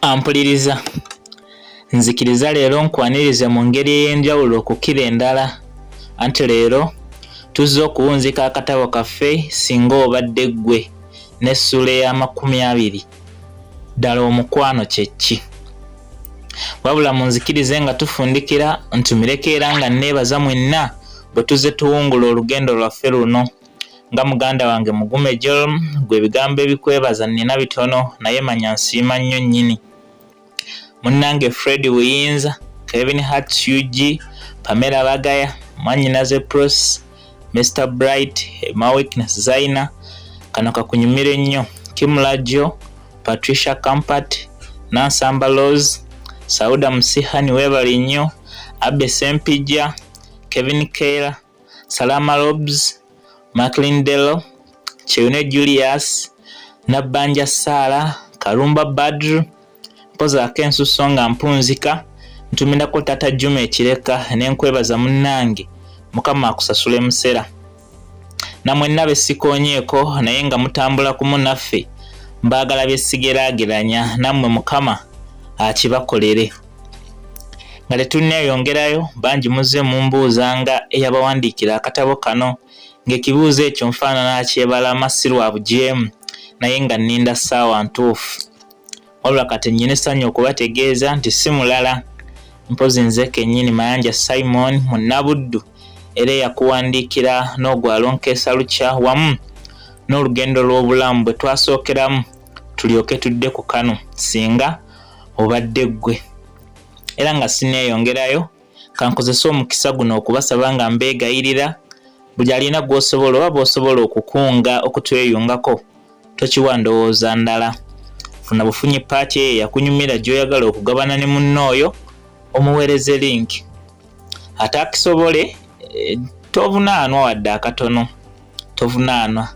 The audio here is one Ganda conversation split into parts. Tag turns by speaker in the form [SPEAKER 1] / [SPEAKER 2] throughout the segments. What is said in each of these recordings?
[SPEAKER 1] Ampuliriza nzikiriza leero nkwanirize mu ngeri ey'enjawulo okukira endala anti leero tuzze okuwunzika akatabo kaffe singa obadde ggwe n'essula ey'amakumi 20 ddala omukwano kye ki. Wabula munzikirize nga tufundikira ntumireko era nga neebaza mwenna bwe tuzze tuwungula olugendo lwaffe luno. Nga muganda wange mugume Joel, gwe ebigambo ebikwebaza nnina bitono naye manya nsiima nnyo nnyini. Munnange Fred Wiyinza, Kevin Hart UG, Pamela Bagaya, Mwanyinaze Pros, Mr Bright, Emma Weakness Zaina, kano kakunyumire nnyo, Kim Lajo, Patricia Kampat, Nansamba Rose, Sauda Musihani webali nnyo, Abe Sempija, Kevin Keira, Salama Robs, Macklin Delo, Cheune Julius, Nabanja Sara, Karumba Badru, mpoza akensuso nga mpunzika, ntumindako tata Juma ekireka n'enkwebaza munnange, Mukama akusasule musera. Namwe nabe sikonyeeko naye nga mutambula ku munnaffe, mbaagala byesigeraageranya nammwe Mukama akibakolere. Nga tetunneyongerayo bangi muzze mumbuuzanga eyabawandiikira akatabo kano, ng'ekibuuzo ekyo nfaanana akyebala Masirwa bujeemu naye nga nninda ssaawa ntuufu. Wabula kati nnyina essanyu okubategeeza nti si mulala mpozi nze kennyini Mayanja Simon Munnabuddu era yakuwandiikira n'ogwalo Nkeesa lukya wamu n'olugendo lw'obulamu bwe twasookeramu tulyoke tudde ku kano singa obadde ggwe. Era nga sinneeyongerayo kankozesa omukisa guno okubasaba nga mbeegayirira buli alina gw'osobola oba bw'osobola okukunga okutweyungako tokiwa ndowooza ndala. Funa bufunyi paati eyo yakunyumira gy'oyagala okugabana ne munnooyo omuweereze link. Ate akisobole tovunaanwa wadde akatono, tovunaanwa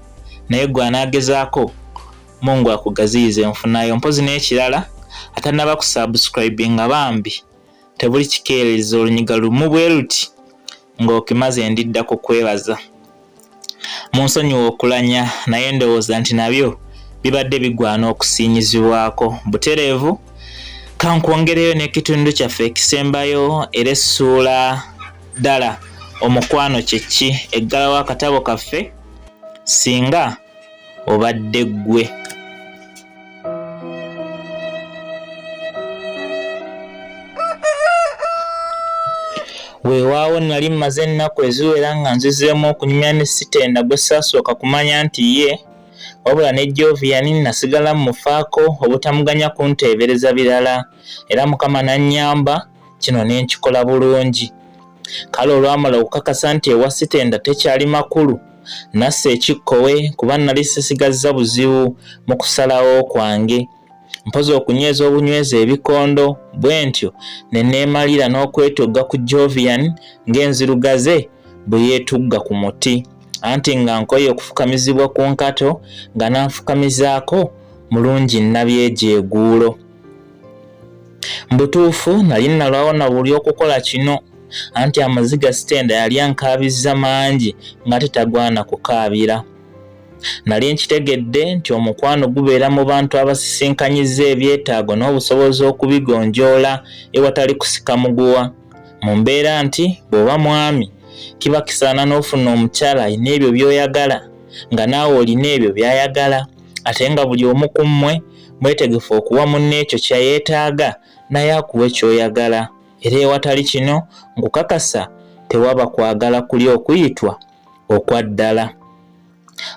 [SPEAKER 1] naye gwe anaagezaako Mungu akugaziyize nfunayo. Mpozi n'ekirala atannaba kusubscribinga bambi tebuli kikeereza olunyiga lumu bwe luti ng'okimaze ndiddako kwebaza. Munsonyiwa okulanya naye ndowooza nti nabyo bibadde bigwana okusiinyizibwako. Butereevu kankwongereyo n'ekitundu kyaffe ekisembayo era essuula ddala omukwano kye ki eggala w'akatabo kaffe singa obadde ggwe. Weewaawo nali mmaze ennaku eziwera nga nzizeemu okunyumya ne sitenda gwe saasooka kumanya nti ye wabula ne Jovian nasigala mufaako obutamuganya kunteebereza birala era Mukama n'annyamba kino ne nkikola bulungi. Kale olwamala okukakasa nti ewa sitenda tekyali makulu nasse ekikkowe kuba nali sisigazza buzibu mu kusalawo kwange. Mpozi okunyweza obunyweza ebikondo bwe ntyo ne neemalira n'okwetugga ku Jovian ng'enzirugaze bwe yeetugga ku muti anti nga nkoye okufukamizibwa ku nkato nga nanfukamizaako mulungi nnabyejeeguulo. Mbutuufu nali nalwawo na buli okukola kino anti amaziga sitenda yali ankaabizza mangi nga tetagwana kukaabira. Nali nkitegedde nti omukwano gubeera mu bantu abasisinkanyiza ebyetaago n'obusobozi okubigonjoola ewatali kusika muguwa. Mu mbeera nti bw'oba mwami kiba kisaana n'ofuna omukyala alina ebyo by'oyagala nga naawe olina ebyo by'ayagala ate nga buli omu ku mmwe mwetegefu okuwa munne ekyo kyeyeetaaga naye akuwa ekyoyagala. Era ewatali kino nkukakasa tewaba kwagala kuli okuyitwa okwa ddala.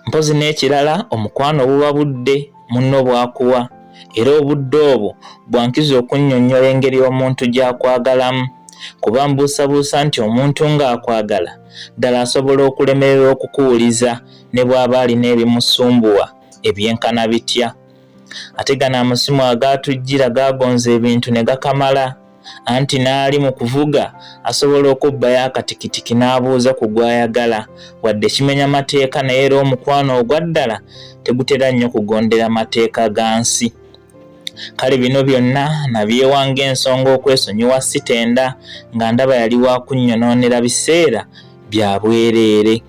[SPEAKER 1] Mpozi n'ekirala omukwano buba budde munno bw'akuwa era obudde obwo bwankiza okunnyonnyola engeri omuntu gy'akwagalamu kuba mbuusabuusa nti omuntu ng'akwagala ddala asobola okulemerera okukuwuliza ne bw'aba alina ebimusumbuwa ebyenkana bitya. Ate gano amasimu agaatujjira gaagonza ebintu ne gakamala anti n'ali mu kuvuga asobola okubbayo akatikitiki n'abuuza ku gw'ayagala wadde kimenya mateeka naye era omukwano ogwa ddala tegutera nnyo kugondera mateeka ga nsi. Kale bino byonna nabyewanga ensonga okwesonyiwa sitenda nga ndaba yali wa kunnyonoonera biseera bya bwereere.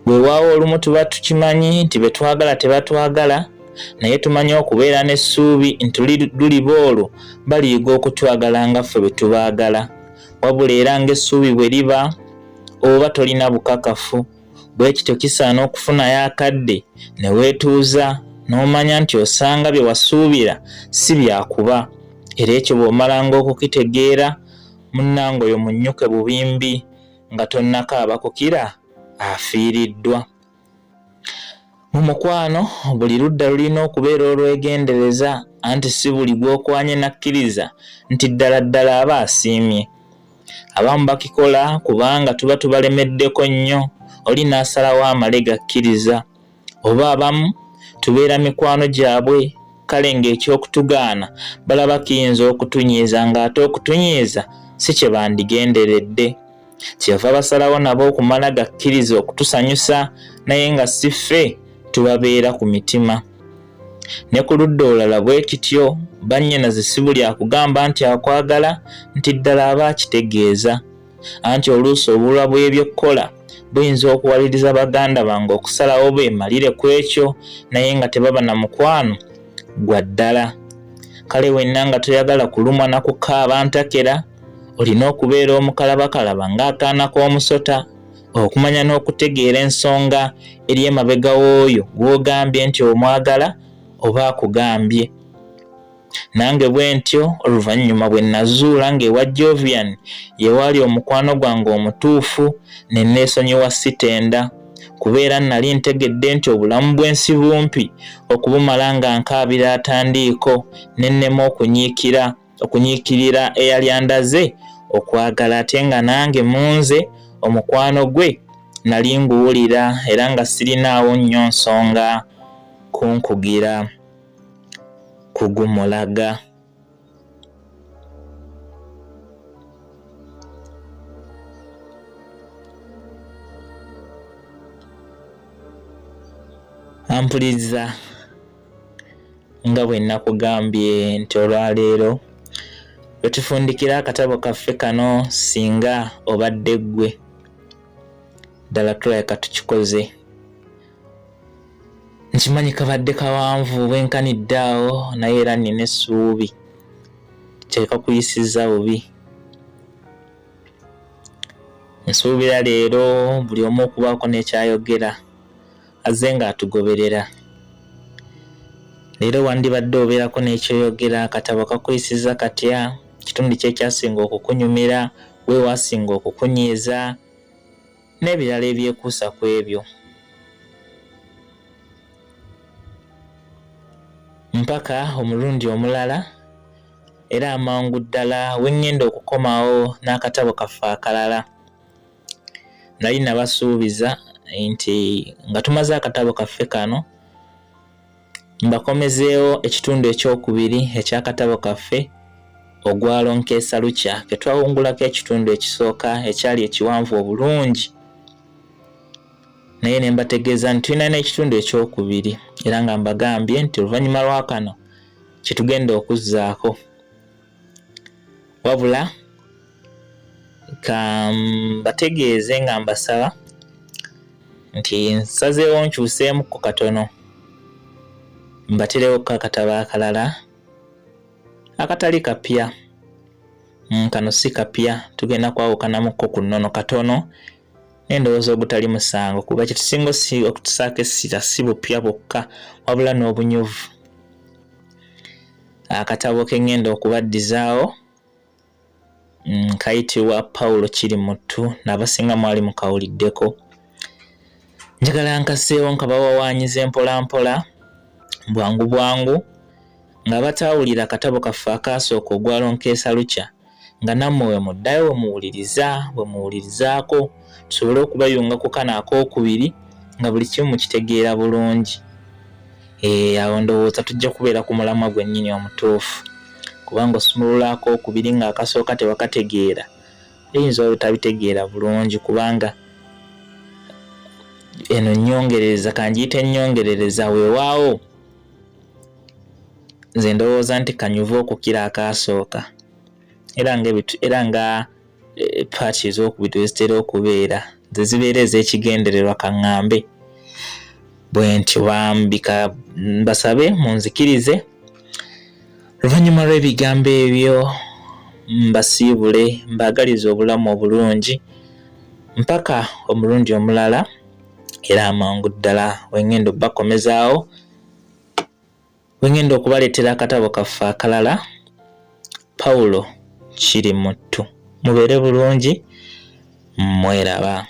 [SPEAKER 1] Weewaawo olumu tuba tukimanyi nti be twagala tebatwagala naye tumanyi okubeera n'essuubi nti luliba olwo baliyiga okutwagala nga ffe bwe tubaagala. Wabula era ng'essuubi bwe liba oba tolina bukakafu, bwe kityo kisaana okufunayo akadde ne weetuuza n'omanya nti osanga bye wasuubira si byakuba. Era ekyo bw'omalanga okukitegeera, munnange oyo munnyuke bubimbi nga tonnakaaba kukira afiiriddwa. Mu mukwano buli ludda lulina okubeera olwegendereza, anti si buli gw'okwanye nakkiriza nti ddala ddala aba asiimye. Abamu bakikola kubanga tuba tubalemeddeko nnyo, oli n'asalawo amale gakkiriza. Oba abamu tubeera mikwano gyabwe, kale ng'ekyokutugaana balaba kiyinza okutunyiiza ng'ate okutunyiiza si kye bandigenderedde. Kyeva basalawo nabo okumala gakkiriza okutusanyusa, naye nga si ffe tubabeera ku mitima. Ne ku ludda olulala bwe kityo, bannyinaze si buli akugamba nti akwagala nti ddala aba akitegeeza. Anti oluusi obulwa bw'ebyokukola buyinza okuwaliriza baganda bange okusalawo beemalire ku ekyo, naye nga tebaba na mukwano gwa ddala. Kale wenna nga toyagala kulumwa na kukaaba ntakera, olina okubeera omukalabakalaba ng'akaana k'omusota, okumanya n'okutegeera ensonga eri emabega w'oyo gw'ogambye nti omwagala oba akugambye. Nange bwe ntyo oluvannyuma bwe nazuula ng'ewa Jovian ye waali omukwano gwange omutuufu, ne neesonyiwa sitenda, kubeera nali ntegedde nti obulamu bw'ensi bumpi okubumala nga nkaabira atandiiko, ne nnema okunyiikirira eyali andaze okwagala, ate nga nange munze omukwano gwe nali nguwulira era nga sirinaawo nnyo nsonga kunkugira kugumulaga. Ampuliriza nga bwe nakugambye nti olwaleero bwe tufundikira akatabo kaffe kano singa obadde ggwe, ddala tulabika tukikoze. Nkimanyi kabadde kawanvu bwenkanidde awo, naye era nina essuubi teeka kuyisiza bubi. Nsuubira leero buli omu okubaako n'ekyayogera azze ng'atugoberera. Leero wandibadde obeerako n'ekyoyogera, akatabo kakuyisiza katya, kitundu kye kyasinga okukunyumira, we wasinga okukunyiiza, n'ebirala ebyekuusa ku ebyo. Mpaka omulundi omulala era amangu ddala we ngenda okukomawo n'akatabo kaffe akalala. Nali nabasuubiza nti nga tumaze akatabo kaffe kano mbakomezeewo ekitundu ekyokubiri eky'akatabo kaffe ogwalo Nkeesa lukya, ke twawungulako ekitundu ekisooka ekyali ekiwanvu obulungi, naye ne mbategeeza nti tulina n'ekitundu ekyokubiri, era nga mbagambye nti oluvannyuma lwa kano kitugenda okuzzaako. Wabula ka mbategeeze nga mbasaba nti nsazeewo nkyuseemuko katono, mbaterewo akatabo akalala akatali kapya. Kano si kapya, tugenda kwawukanamuko ku nnono katono n'endowooza ogutali musango, kuba kitusinga okutusaako essira si bupya bwokka wabula n'obunyuvu. Akatabo ke ngenda okubaddizaawo kayitibwa Pawulo kirimuttu, n'abasinga mwali mukawuliddeko. Njagala nkaseewo nkabawawaanyiza mpola mpola, bwangu bwangu, nga bataawulira akatabo kaffe akaasooka ogwalo Nkeesa lukya, nga nammwe we muddayo we muwulirizaako, tusobole okubayunga ku kano akookubiri nga buli kimu mukitegeera bulungi. Awo ndowooza tujja kubeera ku mulamwa gwennyini omutuufu, kubanga osumulula akookubiri nga akasooka tewakategeera, eyinza obutabitegeera bulungi, kubanga eno nnyongereza, kanjiyite ennyongerereza, weewaawo nze ndowooza nti kanyuva okukira akaasooka, era nga paati ez'okubiri wezitera okubeera ze zibeera ez'ekigendererwa kaŋŋambe. bwe nti wambika mbasabe munzikirize. Oluvannyuma lw'ebigambo ebyo mbasiibule mbaagalize obulamu obulungi mpaka omulundi omulala era amangu ddala wengenda okubakomezaawo, wengenda okubaleetera akatabo kaffe akalala. Pawulo kirimuttu. Mubeere bulungi, mweraba.